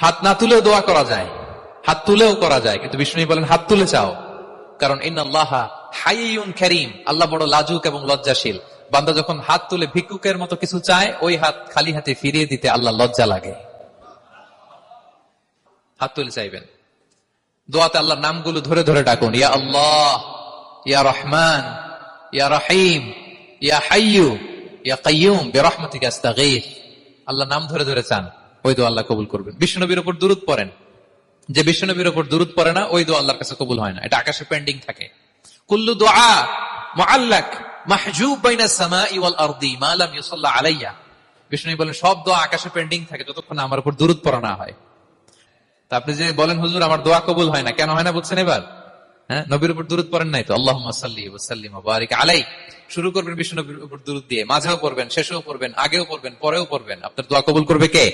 হাত না তুলেও দোয়া করা যায়, হাত তুলেও করা যায়, কিন্তু বিষ্ণু বলেন হাত তুলে চাও, কারণ ইন্নাল্লাহা হাইয়ুন কারীম, আল্লাহ বড় লাজুক এবং লজ্জাশীল। বান্দা যখন হাত তুলে ভিক্ষুকের মতো কিছু চায়, ওই হাত খালি হাতে ফিরিয়ে দিতে আল্লাহ লজ্জা লাগে। হাত তুলে চাইবেন। দোয়াতে আল্লাহর নামগুলো ধরে ধরে ডাকুন, ইয়া আল্লাহ, ইয়া রহমান, ইয়া রহিম, ইয়া হাইয়ু, ইয়া কাইয়ুম বিরহমাতিকা আস্তাগীথ। আল্লাহ নাম ধরে ধরে চান, ওই দোয়া আল্লাহ কবুল করবেন। বিশ্বনবীর উপর দুরূদ পড়েন, যে বিশ্বনবীর উপর দুরূদ পড়ে না, ওই দোয়া আল্লাহর কাছে কবুল হয় না, এটা আকাশে পেন্ডিং থাকে। কুল্লু দুআ মুআল্লাক মাহজুব বাইনাস সামাই ওয়াল আরদি মা লাম ইউসাল্লা আলাইয়া। বিষ্ণু বলেন সব দোয়া আকাশে পেন্ডিং থাকে যতক্ষণ আমার উপর দুরূদ পড়া না হয়। তা আপনি যে বলেন হুজুর আমার দোয়া কবুল হয় না, কেন হয় না বলছেন এবার? হ্যাঁ, নবীর উপর দুরূদ পড়েন নাই তো। আল্লাহুম্মা সাল্লি ওয়া সাল্লিম ওয়া বারিক আলাইহি, শুরু করবেন বিষ্ণু নবীর উপর দুরূদ দিয়ে, মাঝেও পড়বেন, শেষেও পড়বেন, আগেও পড়বেন, পরেও পড়বেন। আপনার দোয়া কবুল করবে কে?